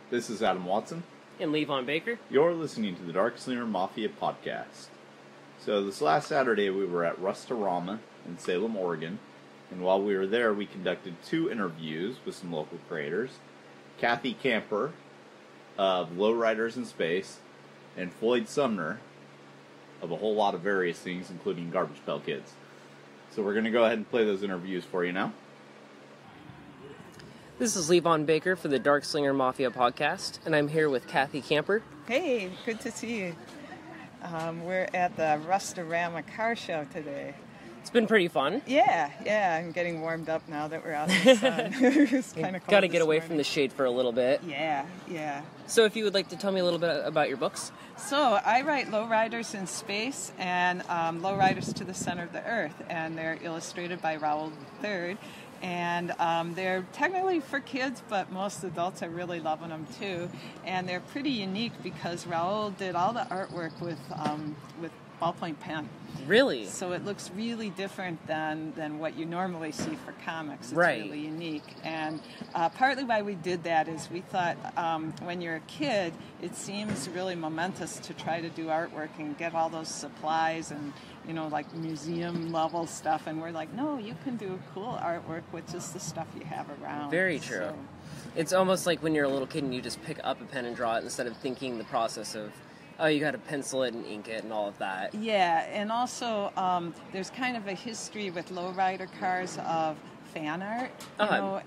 This is Adam Watson. And Levon Baker. You're listening to the Darkslinger Mafia podcast. So this last Saturday we were at Rust-O-Rama in Salem, Oregon. And while we were there, we conducted 2 interviews with some local creators. Cathy Camper of Lowriders in Space and Floydd Sumner of a whole lot of various things, including Garbage Pail Kids. So we're going to go ahead and play those interviews for you now. This is Levon Baker for the Darkslinger Mafia podcast, and I'm here with Cathy Camper. Hey, good to see you. We're at the Rust-O-Rama car show today. It's been pretty fun. Yeah, I'm getting warmed up now that we're out in the sun. It's kind of cold. Got to get away from the shade for a little bit. Yeah. So if you would like to tell me a little bit about your books. So I write Lowriders in Space and Lowriders to the Center of the Earth, and they're illustrated by Raoul III. And they're technically for kids, but most adults are really loving them too. And they're pretty unique because Raoul did all the artwork with ballpoint pen. Really? So it looks really different than what you normally see for comics. It's right. Really unique. And partly why we did that is we thought when you're a kid, it seems really momentous to try to do artwork and get all those supplies and, like museum level stuff. And we're like, no, you can do cool artwork with just the stuff you have around. Very true. So, it's almost like when you're a little kid and you just pick up a pen and draw it instead of thinking the process of, oh, you got to pencil it and ink it and all of that. Yeah, and also there's kind of a history with lowrider cars of fan art,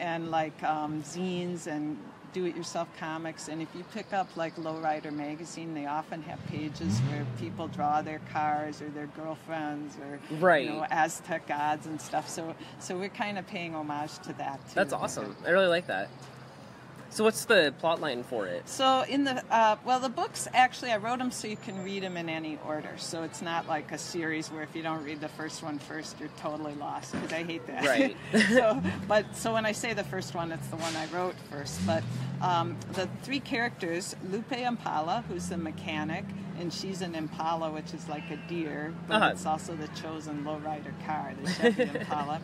and like zines and do-it-yourself comics. And if you pick up like Lowrider magazine, they often have pages where people draw their cars or their girlfriends or Aztec gods and stuff. So we're kind of paying homage to that too. That's awesome. I really like that. So what's the plot line for it? So in the the books, actually, I wrote them so you can read them in any order. So it's not like a series where if you don't read the first one first, you're totally lost, because I hate that. Right. So when I say the first one, it's the one I wrote first. But the 3 characters, Lupe Impala, who's the mechanic, and she's an Impala, which is like a deer, but it's also the chosen lowrider car, the Chevy Impala.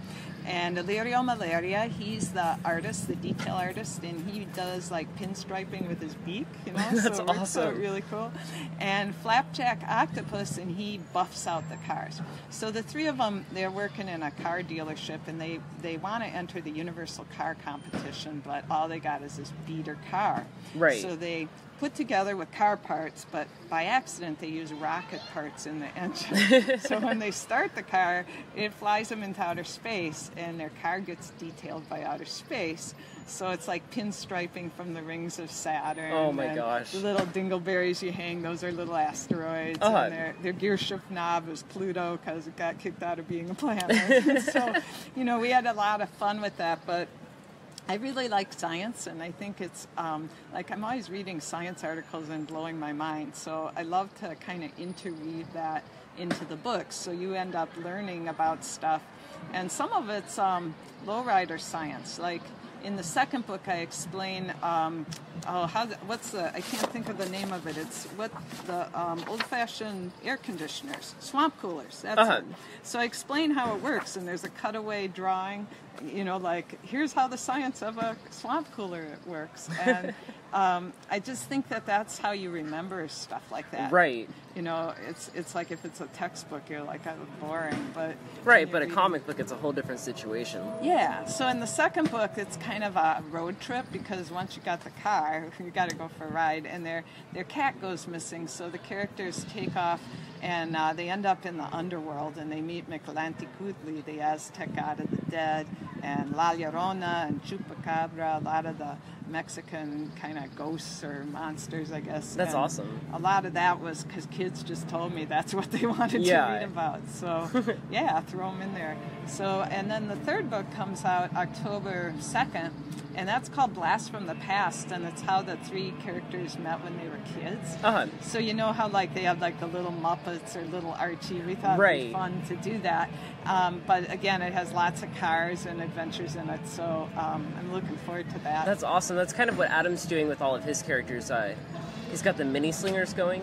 And Illyrio Malaria, he's the artist, the detail artist, and he does like pinstriping with his beak, That's so awesome. Really cool. And Flapjack Octopus, and he buffs out the cars. So the 3 of them, they're working in a car dealership, and they want to enter the Universal Car Competition, but all they got is this beater car. Right. So they put together with car parts, but by accident they use rocket parts in the engine. So when they start the car, it flies them into outer space, and their car gets detailed by outer space. So it's like pinstriping from the rings of Saturn. Oh my gosh. The little dingleberries you hang, those are little asteroids. And their gear shift knob is Pluto because it got kicked out of being a planet. So, we had a lot of fun with that, but I really like science, and I think it's I'm always reading science articles and blowing my mind. So I love to kind of interweave that into the books. So you end up learning about stuff, and some of it's lowrider science. Like in the second book, I explain I can't think of the name of it. It's what the old-fashioned air conditioners, swamp coolers. That's it. So I explain how it works, and there's a cutaway drawing. Like here's how the science of a swamp cooler works, and I just think that's how you remember stuff like that. Right. It's like if it's a textbook, you're like, oh, boring, but right. But a comic book, it's a whole different situation. Yeah. So in the second book, it's kind of a road trip, because once you got the car, you got to go for a ride, and their cat goes missing. So the characters take off, and they end up in the underworld, and they meet Mictlantecuhtli, the Aztec god of the dead, and La Llorona and Chupacabra, a lot of the Mexican kind of ghosts or monsters, I guess. That's and awesome. A lot of that was because kids just told me that's what they wanted to read about. So, throw them in there. So, and then the third book comes out October 2nd, and that's called Blast from the Past, and it's how the 3 characters met when they were kids. So how they have like the little Muppets or little Archie. We thought it would be fun to do that. But again, it has lots of cars and adventures in it, so I'm looking forward to that. That's awesome. That's kind of what Adam's doing with all of his characters. He's got the mini slingers going,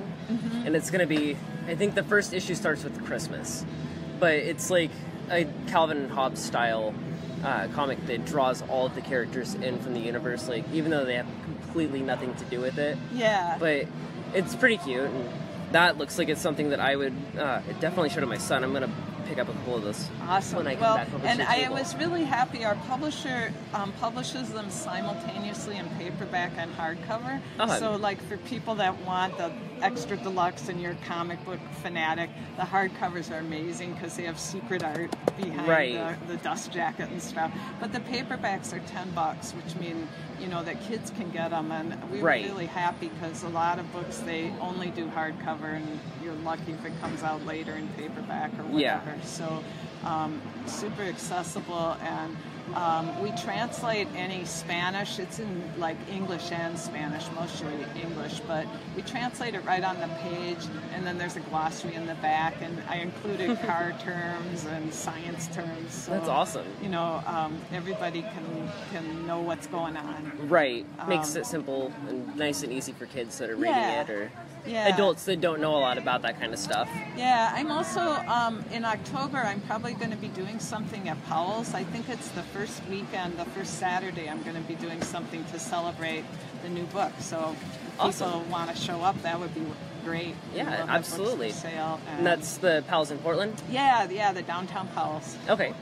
and it's going to be, I think the first issue starts with Christmas, but it's like a Calvin and Hobbes style comic that draws all of the characters in from the universe, like even though they have completely nothing to do with it. Yeah. But it's pretty cute, and that looks like it's something that I would definitely show to my son. I'm going to pick up a couple of those when I come back over to the I table. was really happy. Our publisher publishes them simultaneously in paperback and hardcover. So, like, for people that want the extra deluxe and you're a comic book fanatic, the hardcovers are amazing because they have secret art behind the dust jacket and stuff. But the paperbacks are $10, which mean, you know, that kids can get them. And we were really happy because a lot of books, they only do hardcover, and you're lucky if it comes out later in paperback or whatever. Yeah. So super accessible, and we translate any Spanish. It's in like English and Spanish, mostly English, but we translate it right on the page, and then there's a glossary in the back, and I included car terms and science terms. So, that's awesome. You know, everybody can know what's going on. Right. Makes it simple and nice and easy for kids that are reading it, or adults that don't know a lot about that kind of stuff. Yeah, I'm also, in October, I'm probably going to be doing something at Powell's. I think it's the first weekend, the first Saturday, I'm going to be doing something to celebrate the new book. So if people want to show up, that would be great. Yeah, absolutely. Sale, and that's the Powell's in Portland? Yeah, the downtown Powell's. Okay.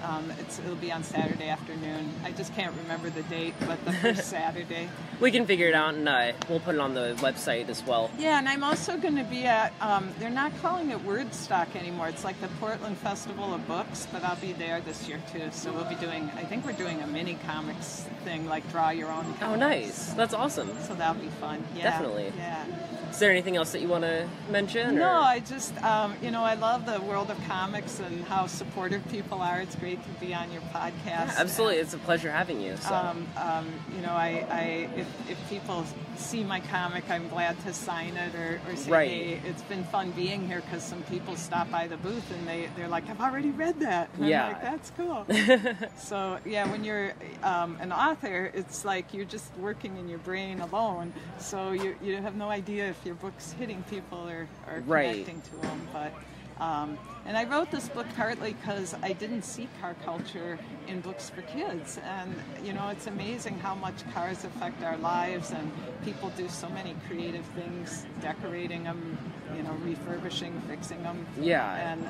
It'll be on Saturday afternoon. I just can't remember the date, but the first Saturday. We can figure it out, and we'll put it on the website as well. Yeah, and I'm also going to be at, they're not calling it Wordstock anymore. It's like the Portland Festival of Books, but I'll be there this year too. So we'll be doing, I think we're doing a mini comics thing, like draw your own comics. Oh, nice. That's awesome. So that'll be fun. Yeah, definitely. Yeah. Is there anything else that you want to mention? No, I just, you know, I love the world of comics and how supportive people are. It's great to be on your podcast. Yeah, absolutely. It's a pleasure having you. So. You know, if people see my comic, I'm glad to sign it or say, hey, it's been fun being here, because some people stop by the booth and they're like, I've already read that. And I'm like, that's cool. So, yeah, when you're an author, it's like you're just working in your brain alone. So you have no idea if your book's hitting people or connecting to them. But and I wrote this book partly because I didn't see car culture in books for kids, and you know, it's amazing how much cars affect our lives, and people do so many creative things, decorating them, you know, refurbishing, fixing them. Yeah. And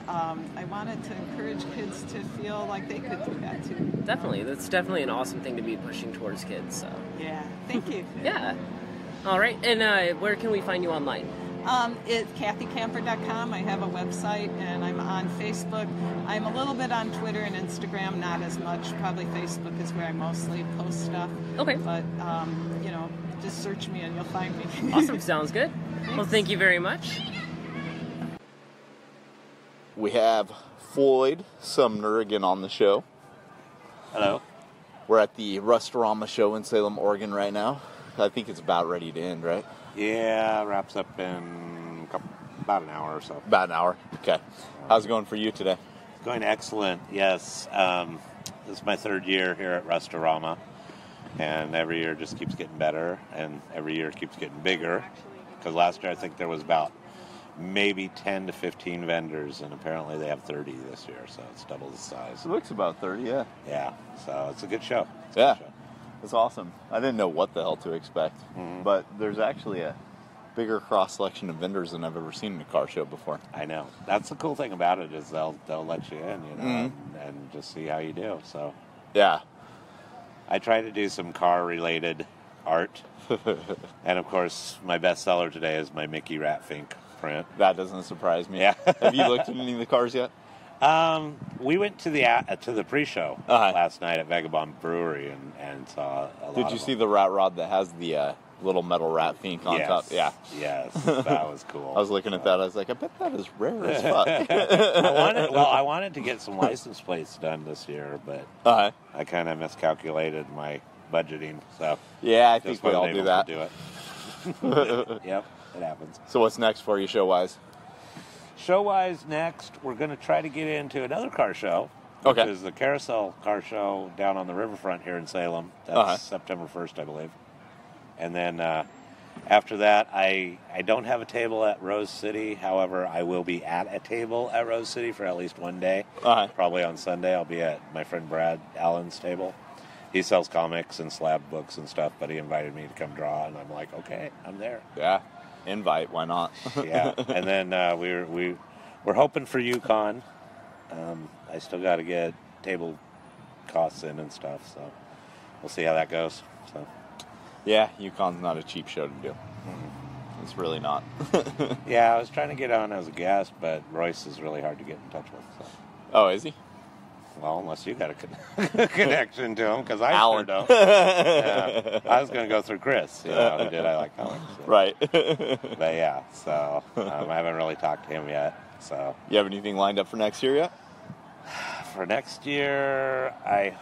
I wanted to encourage kids to feel like they could do that too. Definitely, that's definitely an awesome thing to be pushing towards kids. So. Yeah. Thank you. Yeah. All right, and where can we find you online? It's cathycamper.com. I have a website, and I'm on Facebook. I'm a little bit on Twitter and Instagram, not as much. Probably Facebook is where I mostly post stuff. Okay. But, you know, just search me and you'll find me. Awesome. Sounds good. Thanks. Well, thank you very much. We have Floydd Sumner again on the show. Hello. We're at the Rust-O-Rama show in Salem, Oregon right now. I think it's about ready to end, right? Yeah, wraps up in about an hour or so. About an hour. Okay. How's it going for you today? It's going excellent, yes. This is my third year here at Rust-O-Rama, and every year just keeps getting better, and every year keeps getting bigger. Because last year I think there was about maybe 10 to 15 vendors, and apparently they have 30 this year, so it's double the size. It looks about 30, yeah. Yeah, so it's a good show. Yeah. That's awesome. I didn't know what the hell to expect, but there's actually a bigger cross-selection of vendors than I've ever seen in a car show before. I know. That's the cool thing about it, is they'll let you in, you know, and just see how you do. So yeah, I try to do some car-related art, and of course, my best seller today is my Mickey Ratfink print. That doesn't surprise me. Yeah. Have you looked at any of the cars yet? We went to the pre-show last night at Vagabond Brewery and saw a lot. Did you see the rat rod that has the little metal rat fink on top? Yeah. Yes, that was cool. I was looking at that. I was like, I bet that is rare as fuck. I wanted to get some license plates done this year, but I kind of miscalculated my budgeting. So yeah, I think we all do that. Do it. Yep, it happens. So what's next for you, show-wise? Show-wise, next, we're going to try to get into another car show, which is the Carousel Car Show down on the riverfront here in Salem. That's September 1st, I believe. And then after that, I don't have a table at Rose City. However, I will be at a table at Rose City for at least one day. Probably on Sunday, I'll be at my friend Brad Allen's table. he sells comics and slab books and stuff, but he invited me to come draw, and I'm like, okay, I'm there. Yeah, invite, why not? Yeah, and then we're hoping for UConn. I still got to get table costs in and stuff, so we'll see how that goes. So. Yeah, UConn's not a cheap show to do. Mm-hmm. It's really not. Yeah, I was trying to get on as a guest, but Royce is really hard to get in touch with. So. Oh, is he? Well, unless you got a connection to him, because I Alan. sure don't. Yeah. I was going to go through Chris, who did I Like Comics. So. Right. But yeah, so I haven't really talked to him yet. So. You have anything lined up for next year yet? For next year, I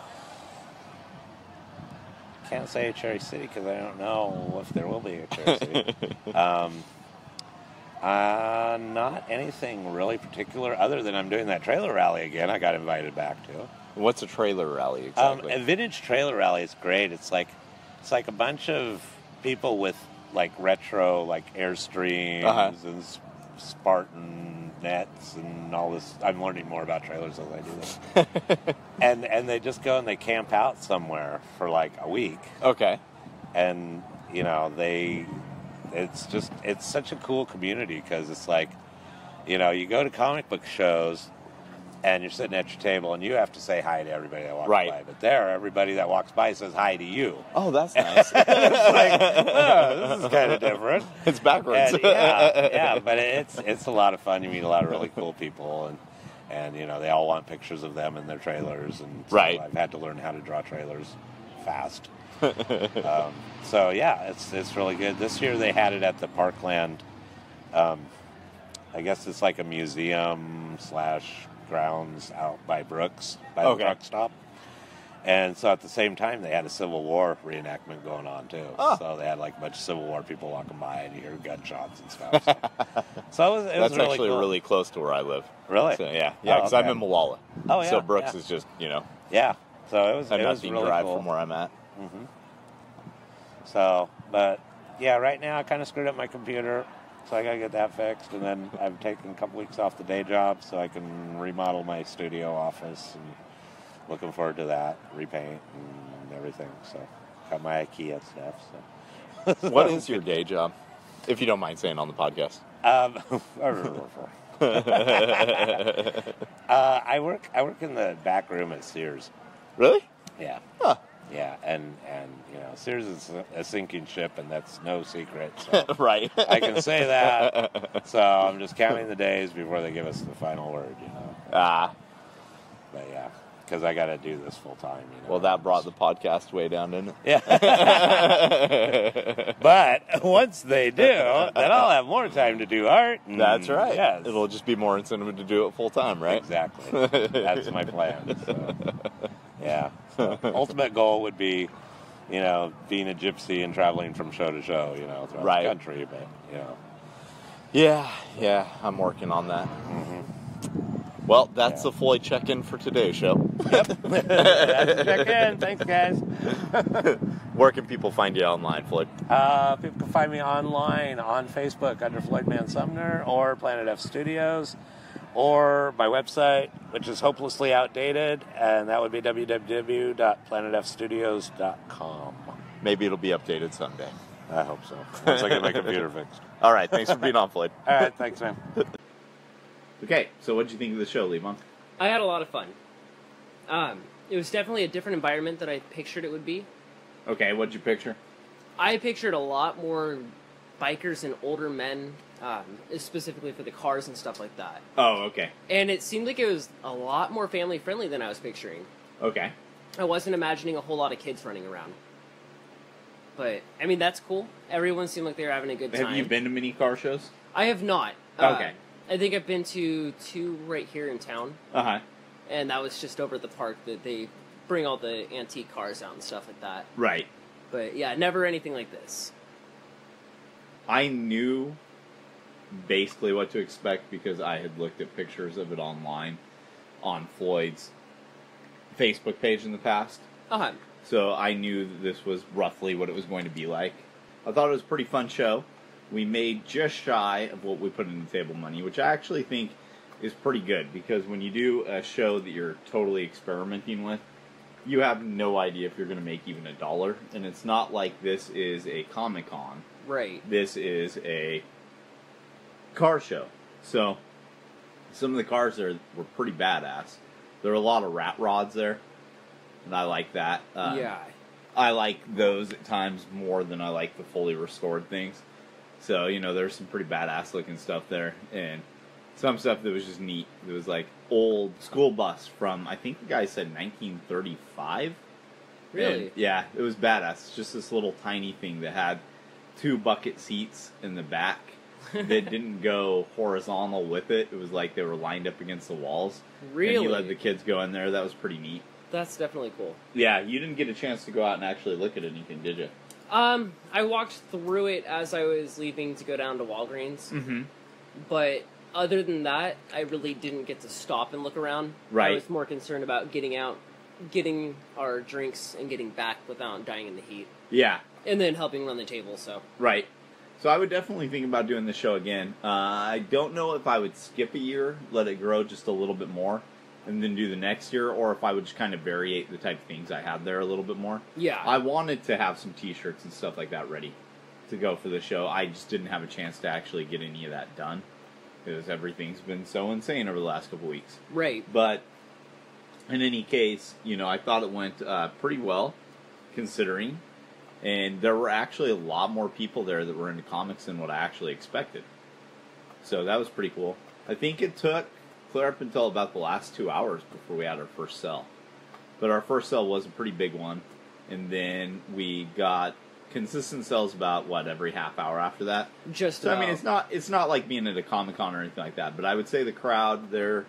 can't say Cherry City because I don't know if there will be a Cherry City. Not anything really particular other than I'm doing that trailer rally again. I got invited back to. What's a trailer rally exactly? A vintage trailer rally is great. It's like a bunch of people with like retro like Airstreams and Spartan nets and all this. I'm learning more about trailers as I do this. and they just go and they camp out somewhere for like a week. Okay. And it's such a cool community because it's like, you go to comic book shows and you're sitting at your table and you have to say hi to everybody that walks by. But there, everybody that walks by says hi to you. Oh, that's nice. It's like, oh, this is kind of different. It's backwards. And, yeah, but it's a lot of fun. You meet a lot of really cool people, and they all want pictures of them in their trailers. And so I've had to learn how to draw trailers fast. So yeah, it's really good. This year they had it at the Parkland. I guess it's like a museum / grounds out by Brooks, by the truck stop. And so at the same time, they had a Civil War reenactment going on, too. Oh. So they had like a bunch of Civil War people walking by, and you hear gunshots and stuff. So it was That's really actually cool. Really close to where I live. Really? So, yeah, because I'm in Moala. Oh, yeah. So Brooks is just, Yeah. So it was I'm not really drive cool. from where I'm at. Mm-hmm. So, but yeah, right now I kind of screwed up my computer. So I got to get that fixed, and then I've taken a couple weeks off the day job so I can remodel my studio office, and looking forward to that, repaint and everything. So got my IKEA stuff. So. What is your day job, if you don't mind saying on the podcast? I work in the back room at Sears. Really? Yeah. Huh. Yeah, and Sears is a sinking ship, and that's no secret. So right. I can say that. So I'm just counting the days before they give us the final word, Ah. But yeah, because I got to do this full time. Well, that brought the podcast way down, didn't it? Yeah. But once they do, then I'll have more time to do art. That's right. Yes. It'll just be more incentive to do it full time, right? Exactly. That's my plan. So. Yeah. So ultimate goal would be, being a gypsy and traveling from show to show, throughout the country. But, Yeah, I'm working on that. Mm-hmm. Well, that's the Floyd check-in for today's show. Yep. That's the check-in. Thanks, guys. Where can people find you online, Floyd? People can find me online on Facebook under Floyd Man Sumner or Planet F Studios, or my website, which is hopelessly outdated, and that would be www.planetfstudios.com. Maybe it'll be updated someday. I hope so. Once I get my computer fixed. All right, thanks for being on, Floyd. All right, thanks, man. Okay, so what did you think of the show, Levon? I had a lot of fun. It was definitely a different environment than I pictured it would be. Okay, what'd you picture? I pictured a lot more bikers and older men, specifically for the cars and stuff like that. Oh, okay. And it seemed like it was a lot more family-friendly than I was picturing. Okay. I wasn't imagining a whole lot of kids running around. But, I mean, that's cool. Everyone seemed like they were having a good time. Have you been to many car shows? I have not. Okay. I think I've been to 2 right here in town. Uh-huh. And that was just over at the park that they bring all the antique cars out and stuff like that. Right. But, yeah, never anything like this. I knew basically what to expect because I had looked at pictures of it online on Floyd's Facebook page in the past. Uh-huh. So I knew that this was roughly what it was going to be like. I thought it was a pretty fun show. We made just shy of what we put in the table money, which I actually think is pretty good, because when you do a show that you're totally experimenting with, you have no idea if you're going to make even $1. And it's not like this is a Comic-Con. Right. This is a car show. So, some of the cars there were pretty badass. There were a lot of rat rods there, and I like that. Yeah. I like those at times more than I like the fully restored things. So, there's some pretty badass looking stuff there, and some stuff that was just neat. It was like old school bus from, I think the guy said 1935. Really? And, yeah, it was badass. It's just this little tiny thing that had 2 bucket seats in the back that didn't go horizontal with it. It was like they were lined up against the walls. Really? And you let the kids go in there. That was pretty neat. That's definitely cool. Yeah, you didn't get a chance to go out and actually look at anything, did you? I walked through it as I was leaving to go down to Walgreens. Mm-hmm. But other than that, I really didn't get to stop and look around. Right. I was more concerned about getting out, getting our drinks, and getting back without dying in the heat. Yeah. And then helping run the table, so. Right. So I would definitely think about doing the show again. I don't know if I would skip a year, let it grow just a little bit more, and then do the next year, or if I would just kind of variate the type of things I had there a little bit more. Yeah. I wanted to have some t-shirts and stuff like that ready to go for the show. I just didn't have a chance to actually get any of that done, because everything's been so insane over the last couple weeks. Right. But in any case, I thought it went pretty well, considering. And there were actually a lot more people there that were into comics than what I actually expected. So that was pretty cool. I think it took clear up until about the last 2 hours before we had our first sell. But our first sell was a pretty big one. And then we got consistent sells about, every half hour after that? Just so, about. I mean, it's not like being at a Comic-Con or anything like that. But I would say the crowd there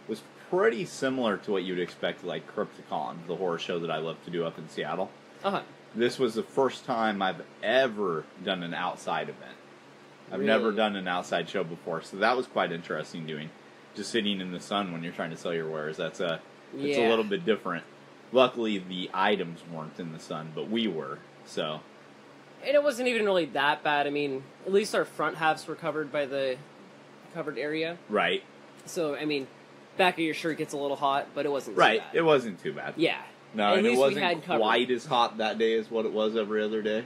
was pretty similar to what you'd expect, like Crypticon, the horror show that I love to do up in Seattle. Uh-huh. This was the first time I've ever done an outside event. I've never done an outside show before, so that was quite interesting doing. Just sitting in the sun when you're trying to sell your wares. It's a little bit different. Luckily, the items weren't in the sun, but we were, so. And it wasn't even really that bad. I mean, at least our front halves were covered by the covered area. Right. So, I mean, back of your shirt gets a little hot, but it wasn't too right. bad. It wasn't too bad. Yeah. No, at and least it wasn't we had cover. quite as hot that day as what it was every other day.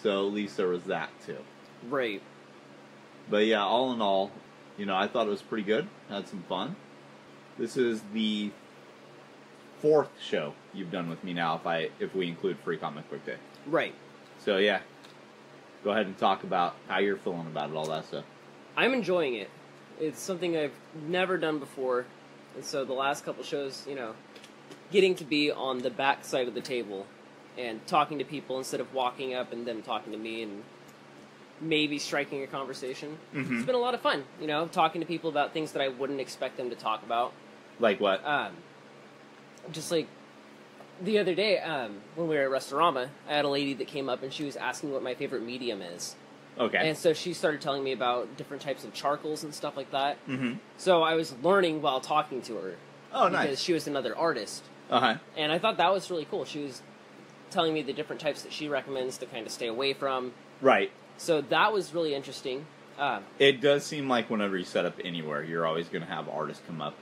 So at least there was that, too. Right. But yeah, all in all, I thought it was pretty good. Had some fun. This is the 4th show you've done with me now, if we include Free Comic Book Day. Right. So yeah, go ahead and talk about how you're feeling about it, all that stuff. I'm enjoying it. It's something I've never done before, and so the last couple shows, getting to be on the back side of the table and talking to people instead of walking up and them talking to me and maybe striking a conversation. Mm-hmm. It's been a lot of fun, talking to people about things that I wouldn't expect them to talk about. Like what? Just like the other day, when we were at Rust-O-Rama, I had a lady that came up and she was asking what my favorite medium is. Okay. And so she started telling me about different types of charcoals and stuff like that. Mm-hmm. So I was learning while talking to her. Oh, nice. Because she was another artist. Uh-huh. And I thought that was really cool. She was telling me the different types that she recommends to kind of stay away from. Right. So that was really interesting. It does seem like whenever you set up anywhere, you're always going to have artists come up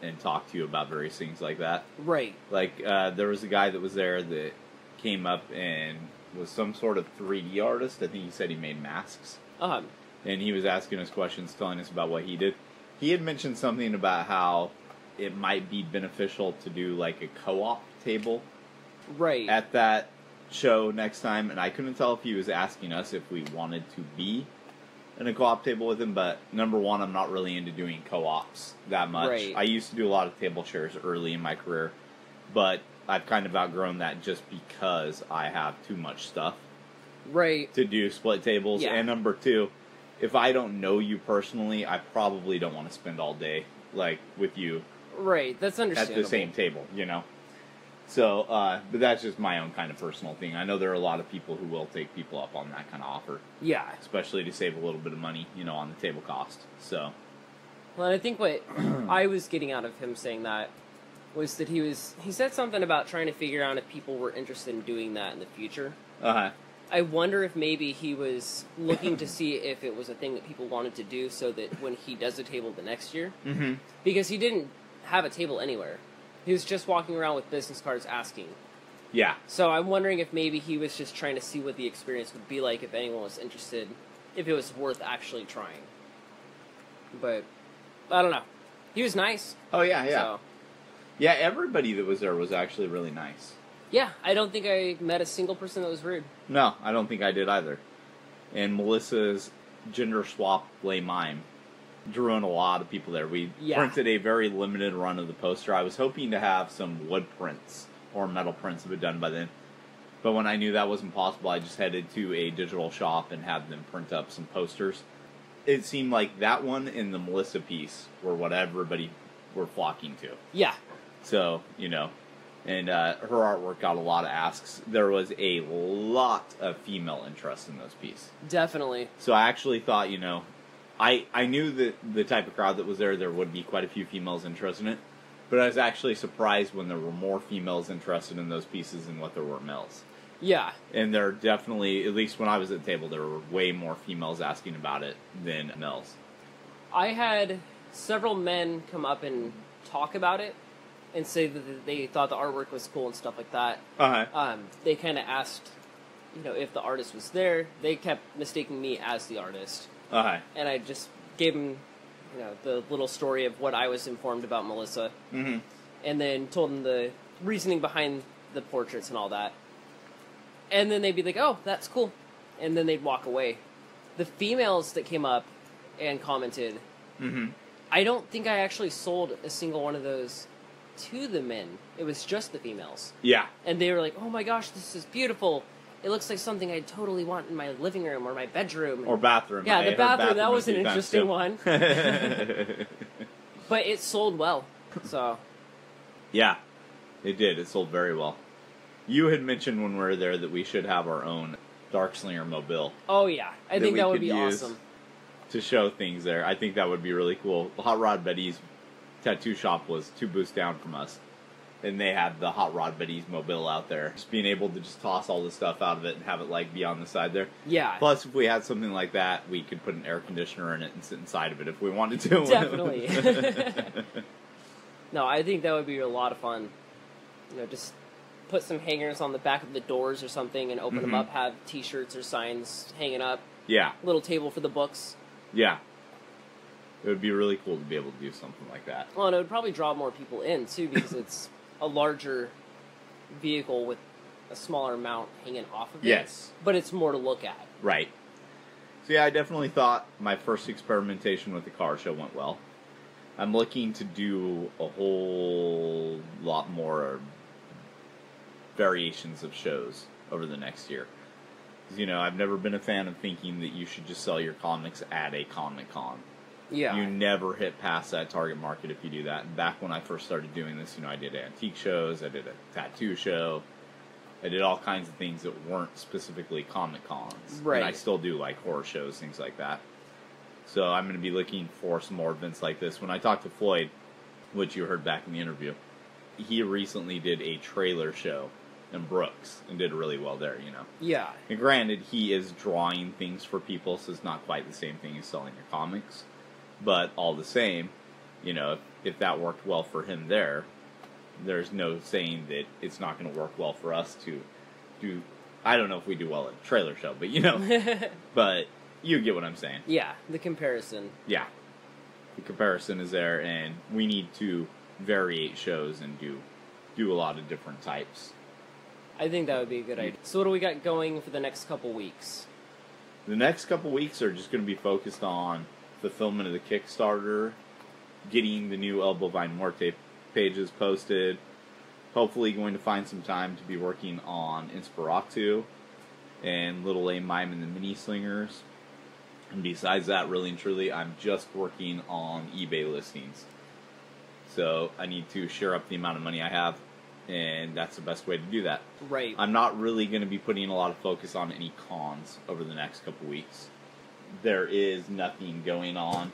and talk to you about various things like that. Right. Like, there was a guy that was there that came up and was some sort of 3D artist. I think he said he made masks. Uh-huh. And he was asking us questions, telling us about what he did. He had mentioned something about how it might be beneficial to do, like, a co-op table. Right. At that show next time. And I couldn't tell if he was asking us if we wanted to be in a co-op table with him. But, number one, I'm not really into doing co-ops that much. Right. I used to do a lot of table shares early in my career. But I've kind of outgrown that just because I have too much stuff. Right. To do split tables. Yeah. And number two, if I don't know you personally, I probably don't want to spend all day, like, with you. Right. That's understandable. At the same table, So, but that's just my own kind of personal thing. I know there are a lot of people who will take people up on that kind of offer. Yeah. Especially to save a little bit of money, on the table cost. So. Well, and I think what I was getting out of him saying that was that he said something about trying to figure out if people were interested in doing that in the future. Uh-huh. I wonder if maybe he was looking to see if it was a thing that people wanted to do so that when he does a table the next year, Mm-hmm. because he didn't have a table anywhere. He was just walking around with business cards asking. Yeah. So I'm wondering if maybe he was just trying to see what the experience would be like if anyone was interested, if it was worth actually trying. But, I don't know. He was nice. Oh, yeah. So. Yeah, everybody that was there was actually really nice. Yeah, I don't think I met a single person that was rude. No, I don't think I did either. And Melissa's gender swap lay mime drew in a lot of people there. We printed a very limited run of the poster. I was hoping to have some wood prints or metal prints of it done by then. But when I knew that wasn't possible, I just headed to a digital shop and had them print up some posters. It seemed like that one and the Melissa piece were what everybody were flocking to. Yeah. So, you know, and her artwork got a lot of asks. There was a lot of female interest in those pieces. Definitely. So I actually thought, you know, I knew that the type of crowd that was there would be quite a few females interested in it. But I was actually surprised when there were more females interested in those pieces than what there were males. Yeah. And there are definitely, at least when I was at the table, there were way more females asking about it than males. I had several men come up and talk about it and say that they thought the artwork was cool and stuff like that. Uh-huh. They kind of asked, you know, if the artist was there. They kept mistaking me as the artist. Uh-huh. And I just gave them, you know, the little story of what I was informed about Melissa. Mm-hmm. And then told them the reasoning behind the portraits and all that. And then they'd be like, oh, that's cool. And then they'd walk away. The females that came up and commented, mm-hmm. I don't think I actually sold a single one of those to the men. It was just the females. Yeah. And they were like, oh my gosh, this is beautiful. It looks like something I totally want in my living room or my bedroom. Or bathroom. Yeah, the bathroom. That was an interesting one. But it sold well. So. Yeah, it did. It sold very well. You had mentioned when we were there that we should have our own Darkslinger Mobile. Oh, yeah. I think that would be awesome. To show things there. I think that would be really cool. Hot Rod Betty's tattoo shop was 2 booths down from us. And they had the Hot Rod Betty's Mobile out there. Just being able to just toss all the stuff out of it and have it like be on the side there. Yeah. Plus, if we had something like that, we could put an air conditioner in it and sit inside of it if we wanted to. Definitely. No, I think that would be a lot of fun. You know, just put some hangers on the back of the doors or something and open them up, have t-shirts or signs hanging up. Yeah. Little table for the books. Yeah. It would be really cool to be able to do something like that. Well, and it would probably draw more people in, too, because it's a larger vehicle with a smaller mount hanging off of it. Yes. But it's more to look at. Right. So yeah, I definitely thought my first experimentation with the car show went well. I'm looking to do a whole lot more variations of shows over the next year. Because, you know, I've never been a fan of thinking that you should just sell your comics at a Comic-Con. Yeah. You never hit past that target market if you do that. And back when I first started doing this, you know, I did antique shows, I did a tattoo show, I did all kinds of things that weren't specifically Comic-Cons. Right. And I still do, like, horror shows, things like that. So I'm going to be looking for some more events like this. When I talked to Floydd, which you heard back in the interview, he recently did a trailer show in Brooks and did really well there, you know. Yeah. And granted, he is drawing things for people, so it's not quite the same thing as selling your comics. But all the same, you know, if that worked well for him there, there's no saying that it's not going to work well for us to do. I don't know if we do well at a trailer show, but you know. But you get what I'm saying. Yeah, the comparison. Yeah. The comparison is there, and we need to variate shows and do a lot of different types. I think that would be a good idea. So what do we got going for the next couple weeks? The next couple weeks are just going to be focused on fulfillment of the Kickstarter, getting the new El Bovine Muerte pages posted, hopefully going to find some time to be working on Inspiratu and Little Lame Mime and the Mini Slingers. And besides that, really and truly, I'm just working on eBay listings. So I need to share up the amount of money I have, and that's the best way to do that. Right. I'm not really going to be putting a lot of focus on any cons over the next couple weeks. There is nothing going on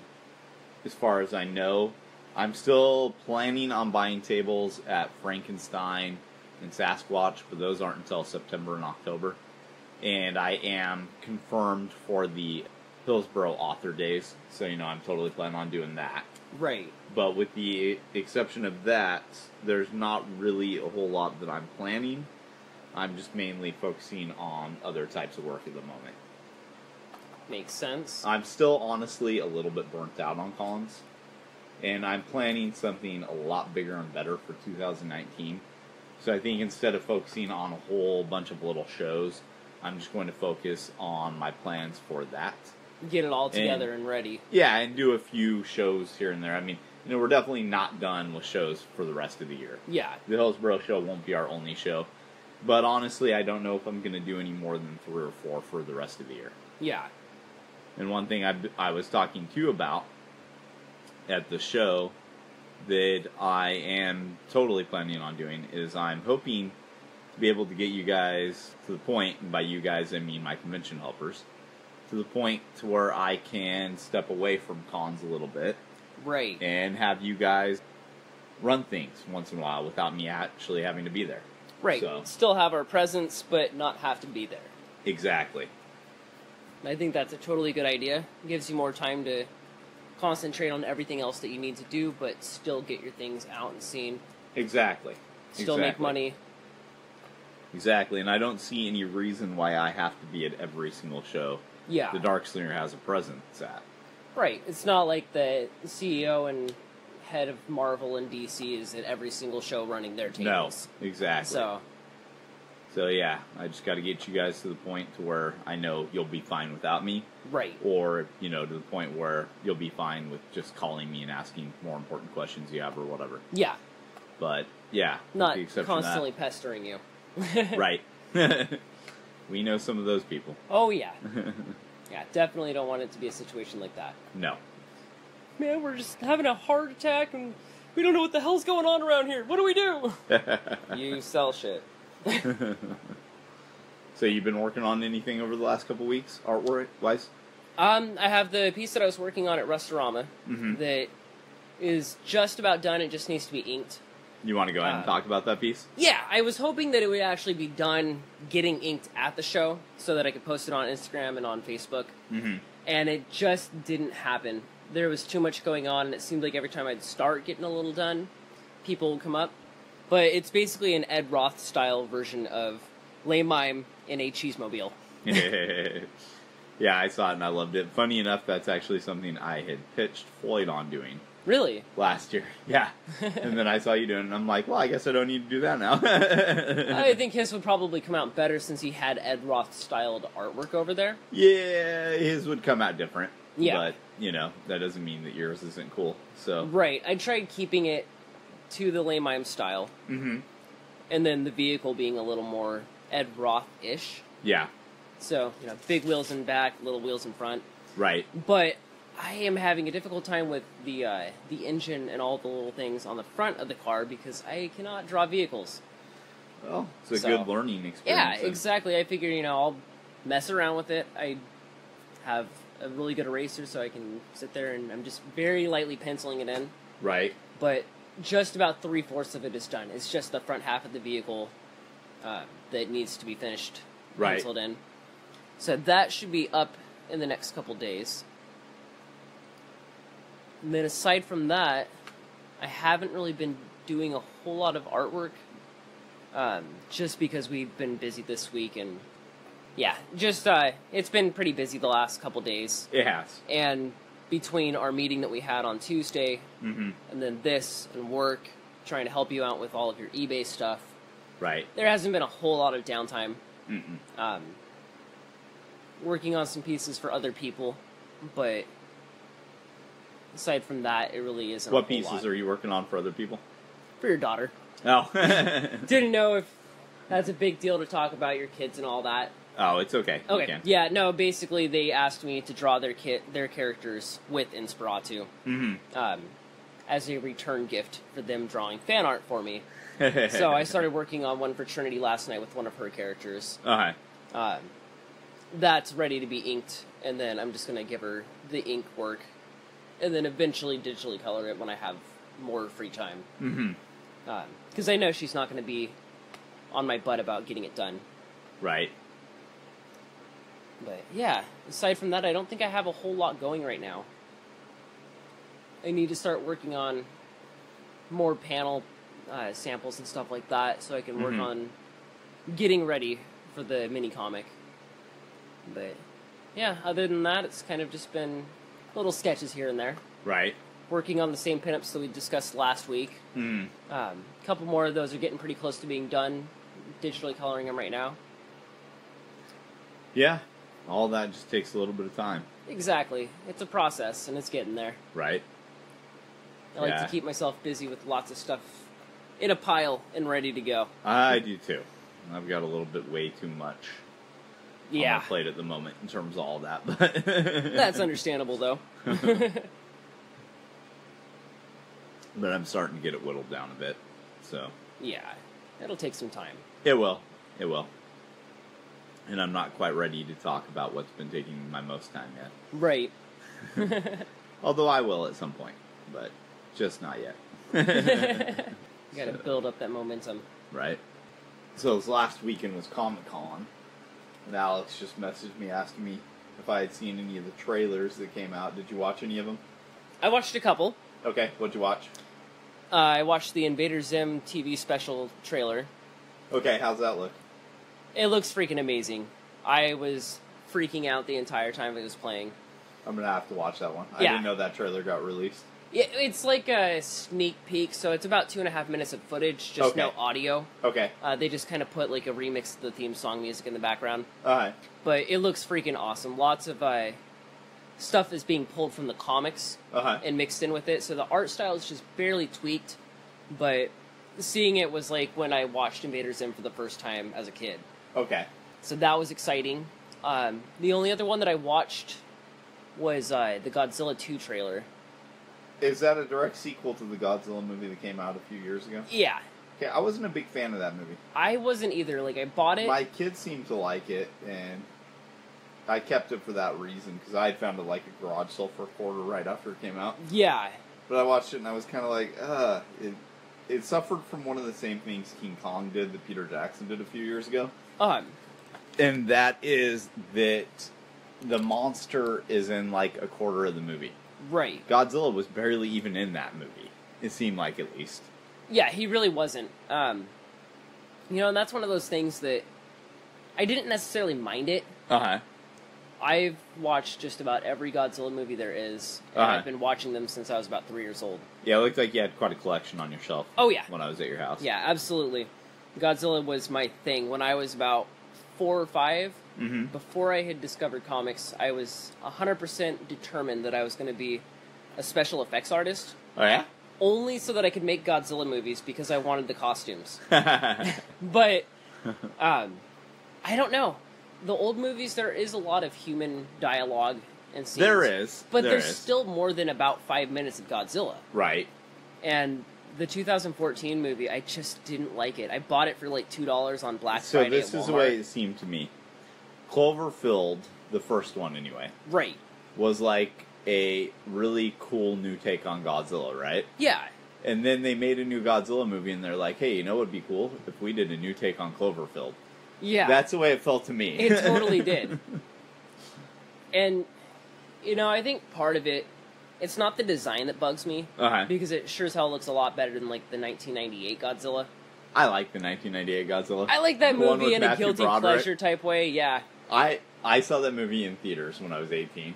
as far as I know. I'm still planning on buying tables at Frankenstein and Sasquatch, but those aren't until September and October. And I am confirmed for the Hillsborough author days, so, I'm totally planning on doing that. Right. But with the exception of that, there's not really a whole lot that I'm planning. I'm just mainly focusing on other types of work at the moment. Makes sense. I'm still honestly a little bit burnt out on cons, and I'm planning something a lot bigger and better for 2019. So I think instead of focusing on a whole bunch of little shows, I'm just going to focus on my plans for that. Get it all together and ready. Yeah, and do a few shows here and there. I mean, we're definitely not done with shows for the rest of the year. Yeah. The Hillsborough show won't be our only show. But honestly, I don't know if I'm going to do any more than 3 or 4 for the rest of the year. Yeah. And one thing I was talking to you about at the show that I am totally planning on doing is I'm hoping to be able to get you guys to the point, and by you guys I mean my convention helpers, to the point to where I can step away from cons a little bit. Right. And have you guys run things once in a while without me actually having to be there. Right. So, still have our presence, but not have to be there. Exactly. I think that's a totally good idea. It gives you more time to concentrate on everything else that you need to do, but still get your things out and seen. Exactly. Still make money. Exactly, and I don't see any reason why I have to be at every single show Yeah. the Darkslinger has a presence at. Right. It's not like the CEO and head of Marvel and DC is at every single show running their tables. No, exactly. So yeah, I just got to get you guys to the point to where I know you'll be fine without me. Right. Or, to the point where you'll be fine with just calling me and asking more important questions you have or whatever. Yeah. But, yeah. Not constantly pestering you. Right. We know some of those people. Oh, yeah. Yeah, definitely don't want it to be a situation like that. No. Man, we're just having a heart attack and we don't know what the hell's going on around here. What do we do? You sell shit. So you've been working on anything over the last couple weeks, artwork-wise? I have the piece that I was working on at Rust-O-Rama that is just about done. It just needs to be inked. You want to go ahead and talk about that piece? Yeah, I was hoping that it would actually be done getting inked at the show so that I could post it on Instagram and on Facebook. And it just didn't happen. There was too much going on, and it seemed like every time I'd start getting a little done, people would come up. But it's basically an Ed Roth-style version of Lame Mime in a Cheesemobile. Yeah, I saw it and I loved it. Funny enough, that's actually something I had pitched Floydd on doing. Really? Last year, yeah. And then I saw you doing it, and I'm like, well, I guess I don't need to do that now. I think his would probably come out better since he had Ed Roth-styled artwork over there. Yeah, his would come out different. Yeah. But, that doesn't mean that yours isn't cool, so. Right. I tried keeping it to the Lame Mime style. And then the vehicle being a little more Ed Roth-ish. Yeah. So, big wheels in back, little wheels in front. Right. But I am having a difficult time with the engine and all the little things on the front of the car because I cannot draw vehicles. Well, it's a good learning experience. Yeah, exactly. I figured, I'll mess around with it. I have a really good eraser, so I can sit there and I'm just very lightly penciling it in. Right. But just about 3/4 of it is done. It's just the front half of the vehicle that needs to be finished, penciled in. So that should be up in the next couple days. And then aside from that, I haven't really been doing a whole lot of artwork, just because we've been busy this week, and yeah, just it's been pretty busy the last couple days. It has. And between our meeting that we had on Tuesday, and then this, and work, trying to help you out with all of your eBay stuff, right, there hasn't been a whole lot of downtime. Working on some pieces for other people, but aside from that, it really isn't. What pieces are you working on for other people? For your daughter. Oh. Didn't know if that's a big deal to talk about your kids and all that. Oh, it's okay. Okay. Yeah, no, basically they asked me to draw their characters with Inspiratu. As a return gift for them drawing fan art for me. So I started working on one for Trinity last night with one of her characters. That's ready to be inked, and then I'm just going to give her the ink work, and then eventually digitally color it when I have more free time. Because I know she's not going to be on my butt about getting it done. Right. But yeah, aside from that, I don't think I have a whole lot going right now. I need to start working on more panel samples and stuff like that, so I can work on getting ready for the mini comic. But yeah, other than that, it's kind of just been little sketches here and there. Right. Working on the same pinups that we discussed last week. A couple more of those are getting pretty close to being done. Digitally coloring them right now. Yeah. All that just takes a little bit of time. Exactly. It's a process, and it's getting there. Right. I like to keep myself busy with lots of stuff in a pile and ready to go. I do too. I've got a little bit way too much on my plate at the moment in terms of all that. But that's understandable, though. But I'm starting to get it whittled down a bit. So yeah, it'll take some time. It will. It will. And I'm not quite ready to talk about what's been taking my most time yet. Right. Although I will at some point, but just not yet. You gotta build up that momentum. Right. So this last weekend was Comic-Con, and Alex just messaged me asking me if I had seen any of the trailers that came out. Did you watch any of them? I watched a couple. Okay, what'd you watch? I watched the Invader Zim TV special trailer. Okay, how's that look? It looks freaking amazing. I was freaking out the entire time it was playing. I'm gonna have to watch that one. I didn't know that trailer got released. Yeah, it's like a sneak peek, so it's about 2.5 minutes of footage, just no audio. Okay. They just kind of put like a remix of the theme song music in the background. Alright. But it looks freaking awesome. Lots of stuff is being pulled from the comics and mixed in with it, so the art style is just barely tweaked, but seeing it was like when I watched Invader Zim for the first time as a kid. Okay. So that was exciting. The only other one that I watched was the Godzilla 2 trailer. Is that a direct sequel to the Godzilla movie that came out a few years ago? Yeah. Okay, I wasn't a big fan of that movie. I wasn't either. Like, I bought it. My kids seemed to like it, and I kept it for that reason, because I had found it like a garage sale for $1 right after it came out. Yeah. But I watched it, and I was kind of like, it suffered from one of the same things King Kong did that Peter Jackson did a few years ago. And that is that the monster is in like a quarter of the movie. Right. Godzilla was barely even in that movie. It seemed like, at least. Yeah, he really wasn't. And that's one of those things that I didn't necessarily mind it. I've watched just about every Godzilla movie there is, and I've been watching them since I was about 3 years old. Yeah, it looked like you had quite a collection on your shelf. Oh, yeah. When I was at your house. Yeah, absolutely. Godzilla was my thing. When I was about 4 or 5, before I had discovered comics, I was 100% determined that I was going to be a special effects artist. Oh, yeah? Only so that I could make Godzilla movies, because I wanted the costumes. But, I don't know. The old movies, there is a lot of human dialogue and scenes. There is. But there's still more than about 5 minutes of Godzilla. Right. And the 2014 movie, I just didn't like it. I bought it for like $2 on Black Friday at Walmart. So this is the way it seemed to me. Cloverfield, the first one anyway. Right. Was like a really cool new take on Godzilla, right? Yeah. And then they made a new Godzilla movie, and they're like, hey, you know what would be cool? If we did a new take on Cloverfield. Yeah. That's the way it felt to me. It totally did. And, I think part of it, it's not the design that bugs me, because it sure as hell looks a lot better than, like, the 1998 Godzilla. I like the 1998 Godzilla. I like that movie in a guilty pleasure type way, yeah. I saw that movie in theaters when I was 18.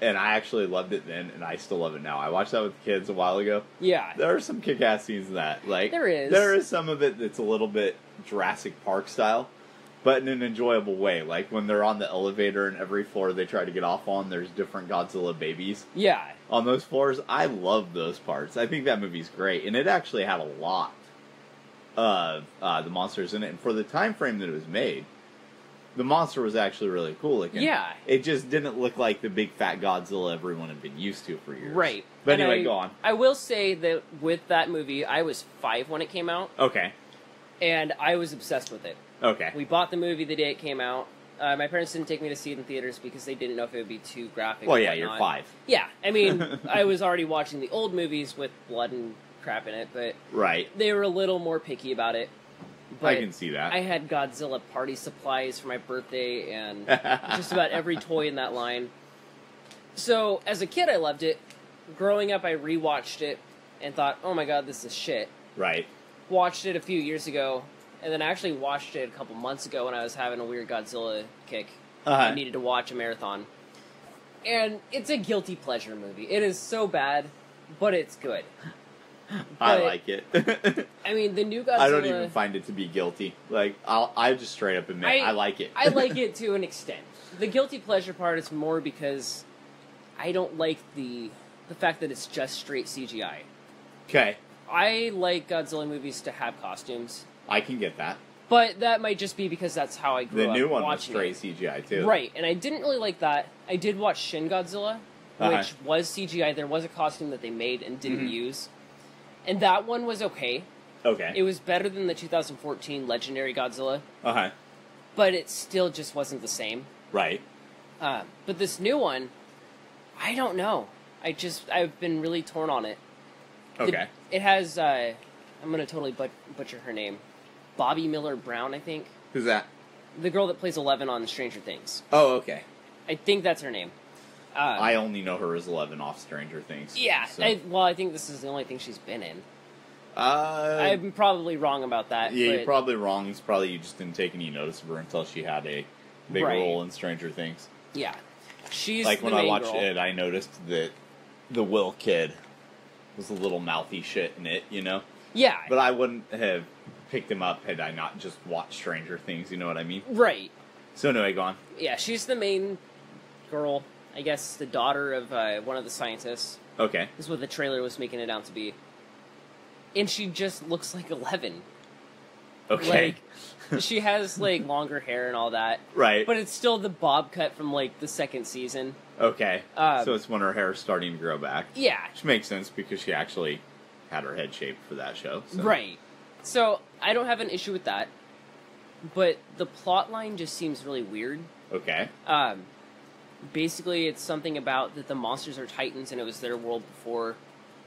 And I actually loved it then, and I still love it now. I watched that with the kids a while ago. Yeah. There are some kick-ass scenes in that. Like, there is. There is some of it that's a little bit Jurassic Park style, but in an enjoyable way. Like, when they're on the elevator and every floor they try to get off on, there's different Godzilla babies. Yeah. On those floors. I love those parts. I think that movie's great. And it actually had a lot of the monsters in it. And for the time frame that it was made, the monster was actually really cool looking. Yeah. It just didn't look like the big fat Godzilla everyone had been used to for years. Right. But anyway, go on. I will say that with that movie, I was 5 when it came out. Okay. And I was obsessed with it. Okay. We bought the movie the day it came out. My parents didn't take me to see it in theaters because they didn't know if it would be too graphic. Well, yeah, you're 5. Yeah. I mean, I was already watching the old movies with blood and crap in it, but right. They were a little more picky about it. But I can see that. I had Godzilla party supplies for my birthday and just about every toy in that line. So, as a kid, I loved it. Growing up, I rewatched it and thought, oh my god, this is shit. Right. Watched it a few years ago, and then I actually watched it a couple months ago when I was having a weird Godzilla kick. I needed to watch a marathon. And it's a guilty pleasure movie. It is so bad, but it's good. I like it. I mean, the new Godzilla... I don't even find it to be guilty. Like, I just straight up admit, I like it. I like it to an extent. The guilty pleasure part is more because I don't like the fact that it's just straight CGI. Okay. I like Godzilla movies to have costumes. I can get that. But that might just be because that's how I grew up watching it. The new one was straight CGI, too. Right, and I didn't really like that. I did watch Shin Godzilla, which was CGI. There was a costume that they made and didn't use. And that one was okay. Okay. It was better than the 2014 Legendary Godzilla. Uh-huh. But it still just wasn't the same. Right. But this new one, I don't know. I've been really torn on it. Okay. It has, I'm going to totally butcher her name. Bobby Miller Brown, I think. Who's that? The girl that plays Eleven on Stranger Things. Oh, okay. I think that's her name. I only know her as 11 off Stranger Things. Yeah. So. I think this is the only thing she's been in. I'm I'm probably wrong about that. Yeah, but you're probably wrong. It's probably you just didn't take any notice of her until she had a big role in Stranger Things. Yeah. She's like the when main I watched girl. it, I noticed that the Will kid was a little mouthy shit in it, you know? Yeah. But I wouldn't have picked him up had I not just watched Stranger Things, you know what I mean? Right. So anyway, go on. Yeah, she's the main girl. I guess the daughter of one of the scientists. Okay. Is what the trailer was making it out to be. And she just looks like 11. Okay. Like, she has, like, longer hair and all that. Right. But it's still the bob cut from, like, the second season. Okay. So it's when her hair's starting to grow back. Yeah. Which makes sense because she actually had her head shaped for that show. So. Right. So, I don't have an issue with that. But the plot line just seems really weird. Okay. Basically, it's something about that the monsters are titans and it was their world before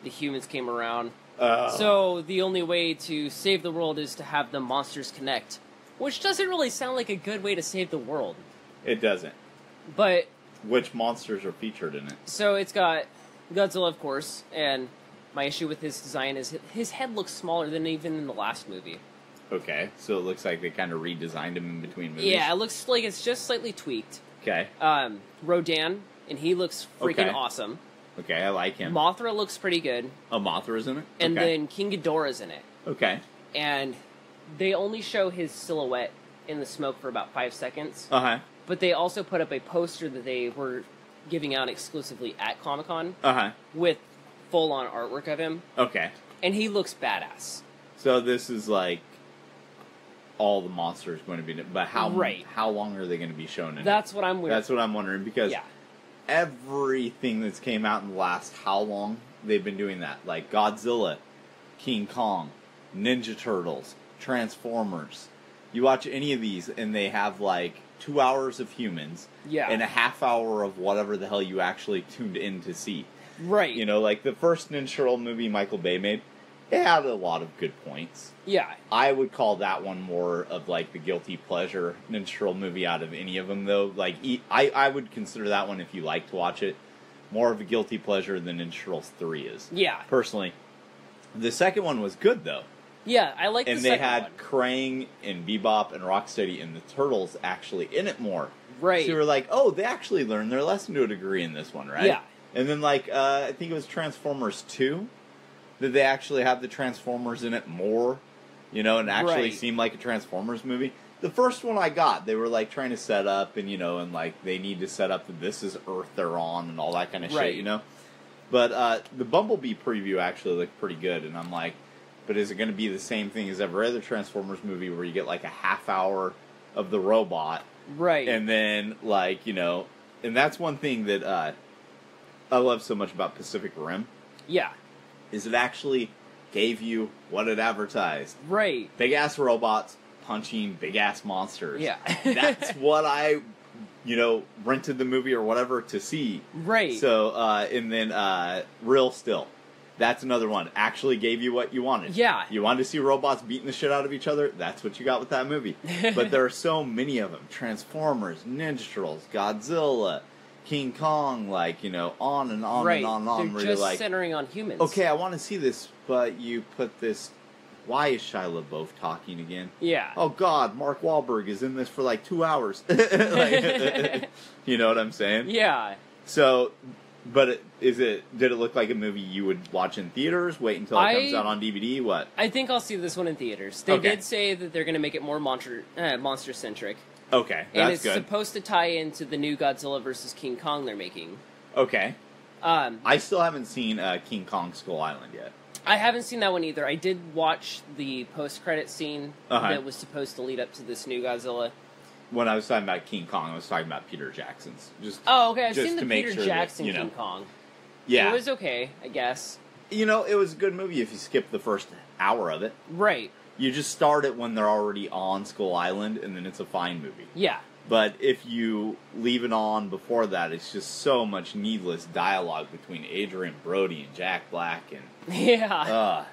the humans came around. So the only way to save the world is to have the monsters connect. Which doesn't really sound like a good way to save the world. It doesn't. But... Which monsters are featured in it? So it's got Godzilla, of course, and my issue with his design is his head looks smaller than even in the last movie. Okay, so it looks like they kind of redesigned him in between movies. Yeah, it looks like it's just slightly tweaked. Okay. Rodan, and he looks freaking awesome. Okay, I like him. Mothra looks pretty good. Oh, Mothra's in it? And then King Ghidorah's in it. Okay. And they only show his silhouette in the smoke for about 5 seconds. Uh-huh. But they also put up a poster that they were giving out exclusively at Comic-Con. Uh-huh. With full-on artwork of him. Okay. And he looks badass. So this is like all the monsters going to be, but how long are they going to be shown in? That's what I'm weird. That's what I'm wondering because everything that's came out in the last how long they've been doing that, like Godzilla, King Kong, Ninja Turtles, Transformers. You watch any of these and they have like 2 hours of humans and a half hour of whatever the hell you actually tuned in to see. Right. You know, like the first Ninja Turtle movie Michael Bay made, it had a lot of good points. Yeah. I would call that one more of like the guilty pleasure Ninja Turtle movie out of any of them, though. Like, I would consider that one, if you like to watch it, more of a guilty pleasure than Ninja Turtles 3 is. Yeah. Personally. The second one was good, though. Yeah, I like the second one. And they had Krang and Bebop and Rocksteady and the Turtles actually in it more. Right. So you were like, oh, they actually learned their lesson to a degree in this one, right? Yeah. And then, like, I think it was Transformers 2. Did they actually have the Transformers in it more, you know, and actually seem like a Transformers movie? The first one I got, they were, like, trying to set up, and, you know, and, like, they need to set up that this is Earth they're on and all that kind of shit, you know? But the Bumblebee preview actually looked pretty good, and I'm like, but is it going to be the same thing as every other Transformers movie where you get, like, a half hour of the robot? Right. And then, like, you know, and that's one thing that I love so much about Pacific Rim. Yeah. Is it actually gave you what it advertised. Right. Big-ass robots punching big-ass monsters. Yeah. That's what I, you know, rented the movie or whatever to see. Right. So, and then Real Still. That's another one. Actually gave you what you wanted. Yeah. You wanted to see robots beating the shit out of each other? That's what you got with that movie. But there are so many of them. Transformers, Ninja Turtles, Godzilla, King Kong, like, you know, on and on and on and on. They're just centering on humans. Okay, I want to see this, but you put this... Why is Shia LaBeouf talking again? Yeah. Oh, God, Mark Wahlberg is in this for like 2 hours. Like, you know what I'm saying? Yeah. So... But did it look like a movie you would watch in theaters? Wait until it comes out on DVD? What? I think I'll see this one in theaters. They did say that they're going to make it more monster-centric. Okay, that's good. And it's supposed to tie into the new Godzilla vs. King Kong they're making. Okay. I still haven't seen King Kong Skull Island yet. I haven't seen that one either. I did watch the post-credit scene that was supposed to lead up to this new Godzilla. When I was talking about King Kong, I was talking about Peter Jackson's. Okay. I've seen the Peter Jackson King Kong. Yeah. It was okay, I guess. You know, it was a good movie if you skip the first hour of it. Right. You just start it when they're already on Skull Island, and then it's a fine movie. Yeah. But if you leave it on before that, it's just so much needless dialogue between Adrian Brody and Jack Black. And yeah.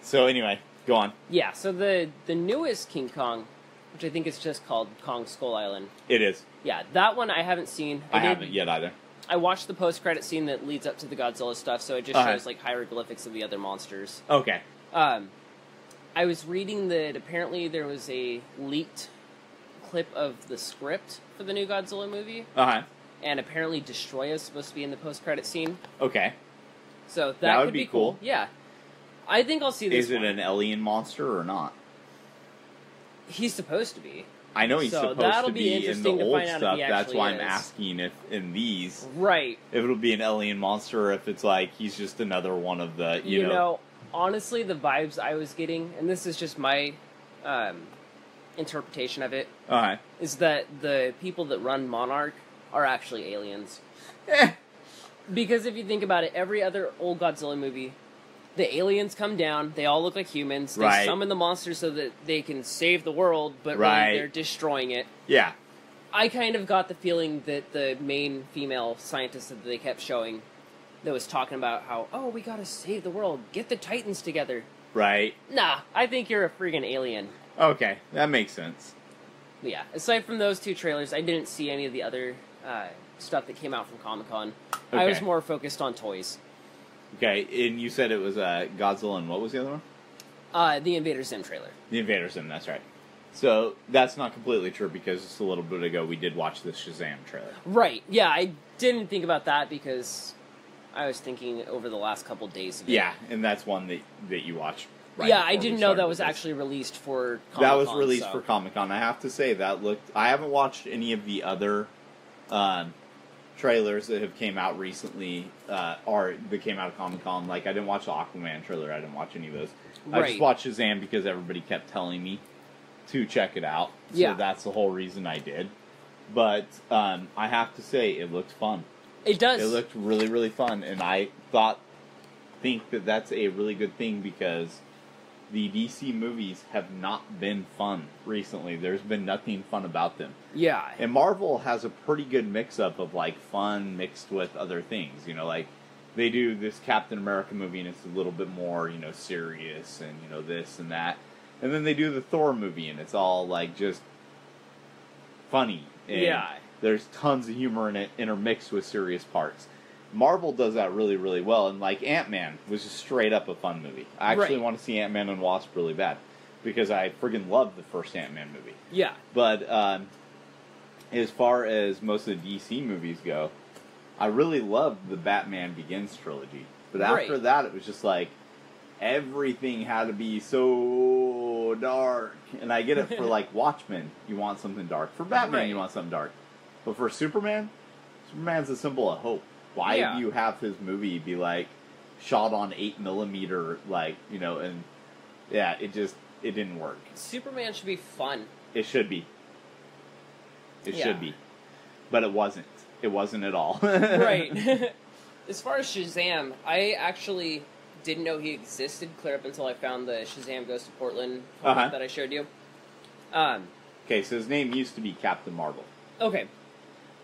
So anyway, go on. Yeah, so the newest King Kong... which I think is just called Kong Skull Island. It is. Yeah, that one I haven't seen. I haven't yet either. I watched the post-credit scene that leads up to the Godzilla stuff, so it just shows like hieroglyphics of the other monsters. Okay. I was reading that apparently there was a leaked clip of the script for the new Godzilla movie. And apparently Destroya is supposed to be in the post-credit scene. Okay. So that would be cool. Yeah. I think I'll see this Is it an alien monster or not? He's supposed to be. I know he's supposed to be in the old stuff. That's why I'm asking if in these, right, if it'll be an alien monster, or if it's like he's just another one of the you know. Honestly, the vibes I was getting, and this is just my interpretation of it, is that the people that run Monarch are actually aliens. Because if you think about it, every other old Godzilla movie, the aliens come down, they all look like humans, they summon the monsters so that they can save the world, but really they're destroying it. Yeah. I kind of got the feeling that the main female scientist that they kept showing that was talking about how, we gotta save the world, get the Titans together. Right. Nah, I think you're a friggin' alien. Okay, that makes sense. But yeah, aside from those two trailers, I didn't see any of the other stuff that came out from Comic-Con. Okay. I was more focused on toys. Okay, and you said it was Godzilla, and what was the other one? The Invader Zim trailer. The Invader Zim, that's right. So, that's not completely true, because just a little bit ago we did watch the Shazam trailer. Right, yeah, I didn't think about that, because I was thinking over the last couple days of it. Yeah, and that's one that you watched. Right, yeah, I didn't know that was actually released for Comic-Con. That was released for Comic-Con. I have to say, that looked... I haven't watched any of the other... trailers that have came out recently, or that came out of Comic-Con. Like, I didn't watch the Aquaman trailer. I didn't watch any of those. I just watched Shazam because everybody kept telling me to check it out. So that's the whole reason I did. But I have to say, it looked fun. It does. It looked really, really fun, and I think that that's a really good thing, because the DC movies have not been fun recently. There's been nothing fun about them. Yeah. And Marvel has a pretty good mix-up of, like, fun mixed with other things. You know, like, they do this Captain America movie, and it's a little bit more, you know, serious, and, you know, this and that. And then they do the Thor movie, and it's all, like, just funny. And there's tons of humor in it, intermixed with serious parts. Marvel does that really, really well, and like Ant-Man was just straight up a fun movie. I actually want to see Ant-Man and Wasp really bad, because I friggin' loved the first Ant-Man movie. Yeah. But as far as most of the DC movies go, I really loved the Batman Begins trilogy. But after that, it was just like, everything had to be so dark. And I get it for like Watchmen, you want something dark. For Batman, you want something dark. But for Superman's a symbol of hope. Why do you have his movie be, like, shot on 8mm, like, you know, and, it didn't work. Superman should be fun. It should be. It should be. But it wasn't. It wasn't at all. Right. As far as Shazam, I actually didn't know he existed clear up until I found the Shazam Goes to Portland that I showed you. Okay, so his name used to be Captain Marvel. Okay.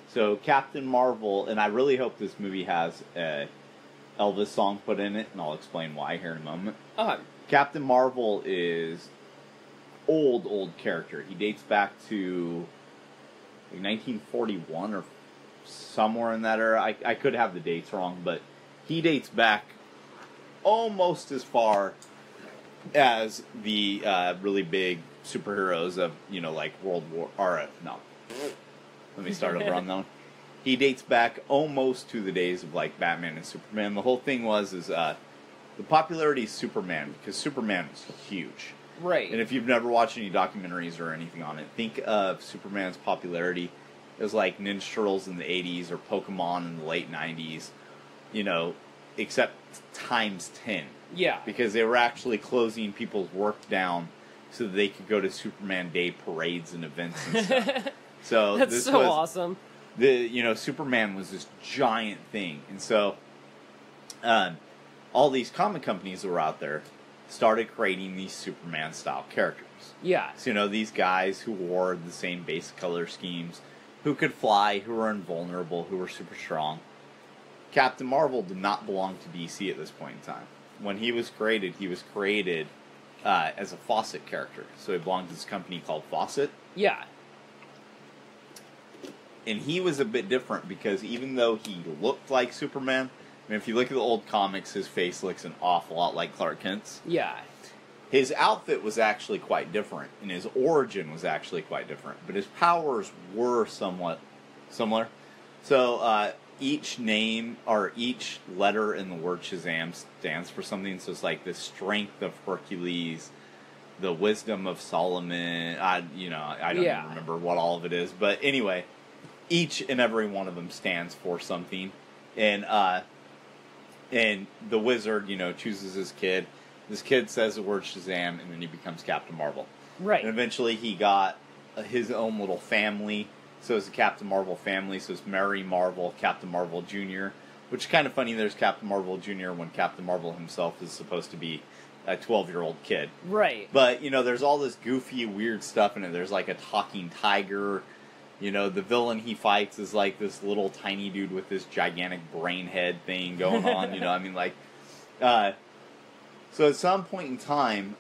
So Captain Marvel, and I really hope this movie has a Elvis song put in it, and I'll explain why here in a moment. Uh-huh. Captain Marvel is old character. He dates back to like 1941 or somewhere in that era. I could have the dates wrong, but he dates back almost as far as the really big superheroes of, like World War... no. Let me start over on that one. He dates back almost to the days of, like, Batman and Superman. The whole thing is the popularity of Superman, because Superman was huge. Right. And if you've never watched any documentaries or anything on it, think of Superman's popularity as like Ninja Turtles in the 80s or Pokemon in the late 90s, except times 10. Yeah. Because they were actually closing people's work down so that they could go to Superman Day parades and events and stuff. So That's so awesome. Superman was this giant thing. And so all these comic companies that were out there started creating these Superman-style characters. Yeah. So, these guys who wore the same basic color schemes, who could fly, who were invulnerable, who were super strong. Captain Marvel did not belong to DC at this point in time. When he was created as a Fawcett character. So he belonged to this company called Fawcett. Yeah. And he was a bit different because even though he looked like Superman... if you look at the old comics, his face looks an awful lot like Clark Kent's. Yeah. His outfit was actually quite different, and his origin was actually quite different, but his powers were somewhat similar. So each name, or each letter in the word Shazam stands for something, so it's like the strength of Hercules, the wisdom of Solomon, I don't even remember what all of it is, but anyway, each and every one of them stands for something, and the wizard, chooses his kid. This kid says the word Shazam, and then he becomes Captain Marvel. Right. And eventually he got his own little family. So it's the Captain Marvel family. So it's Mary Marvel, Captain Marvel Jr., which is kind of funny. There's Captain Marvel Jr. when Captain Marvel himself is supposed to be a 12-year-old kid. Right. But, there's all this goofy, weird stuff in it. There's like a talking tiger. The villain he fights is like this little tiny dude with this gigantic brain head thing going on, so at some point in time,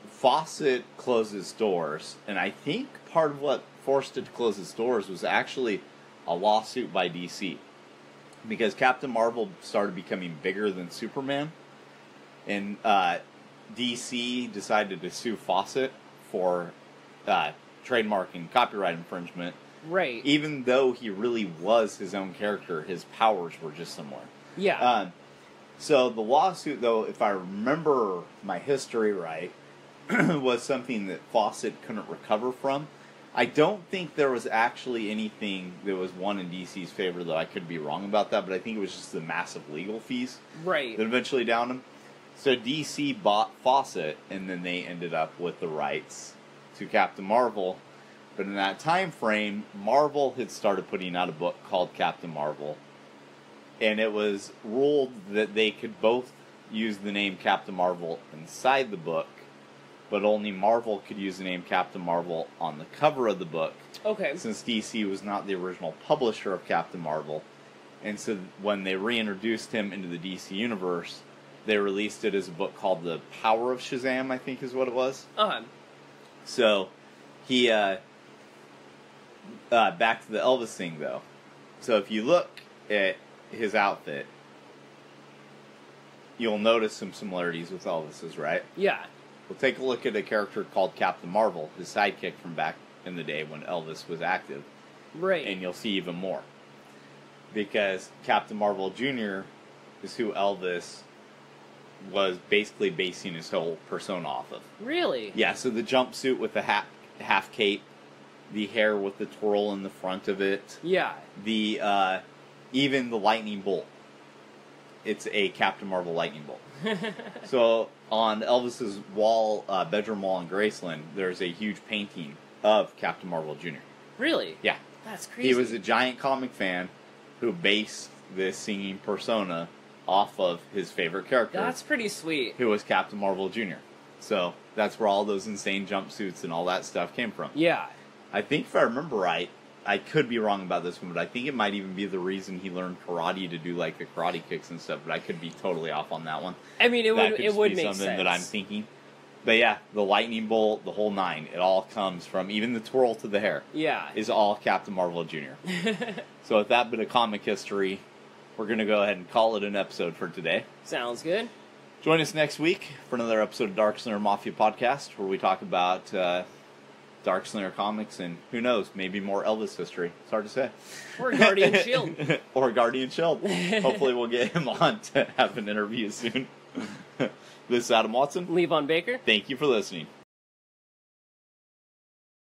Fawcett closes doors, and I think part of what forced it to close its doors was actually a lawsuit by DC. Because Captain Marvel started becoming bigger than Superman, and DC decided to sue Fawcett for trademark and copyright infringement. Right. Even though he really was his own character, his powers were just similar. Yeah. So the lawsuit, though, if I remember my history right, was something that Fawcett couldn't recover from. I don't think there was actually anything that was won in DC's favor, though I could be wrong about that, but I think it was just the massive legal fees that eventually downed him. So DC bought Fawcett, and then they ended up with the rights to Captain Marvel. But in that time frame, Marvel had started putting out a book called Captain Marvel, and it was ruled that they could both use the name Captain Marvel inside the book, but only Marvel could use the name Captain Marvel on the cover of the book. Okay. Since DC was not the original publisher of Captain Marvel. And so when they reintroduced him into the DC universe, they released it as a book called The Power of Shazam, I think is what it was. Uh-huh. So, he, back to the Elvis thing, though. So if you look at his outfit, you'll notice some similarities with Elvis's, right? Yeah. Well, take a look at a character called Captain Marvel, his sidekick from back in the day when Elvis was active. Right. And you'll see even more. Because Captain Marvel Jr. is who Elvis was basically basing his whole persona off of. Really? Yeah, so the jumpsuit with the half cape, the hair with the twirl in the front of it. Yeah. The even the lightning bolt. It's a Captain Marvel lightning bolt. So on Elvis's wall, bedroom wall in Graceland, there's a huge painting of Captain Marvel Jr. Really? Yeah. That's crazy. He was a giant comic fan who based this singing persona off of his favorite character. That's pretty sweet. Who was Captain Marvel Jr. So that's where all those insane jumpsuits and all that stuff came from. Yeah. I think if I remember right, I could be wrong about this one, but I think it might even be the reason he learned karate to do like the karate kicks and stuff. But I could be totally off on that one. I mean, it would make something sense. that I'm thinking. But yeah, the lightning bolt, the whole nine, it all comes from, even the twirl to the hair. Yeah, is all Captain Marvel Jr. So with that bit of comic history, we're going to go ahead and call it an episode for today. Sounds good. Join us next week for another episode of Darkslinger Mafia Podcast, where we talk about Darkslinger comics and, who knows, maybe more Elvis history. It's hard to say. Or Guardian Shield. Or Guardian Shield. Hopefully we'll get him on to have an interview soon. This is Adam Watson. Levon Baker. Thank you for listening.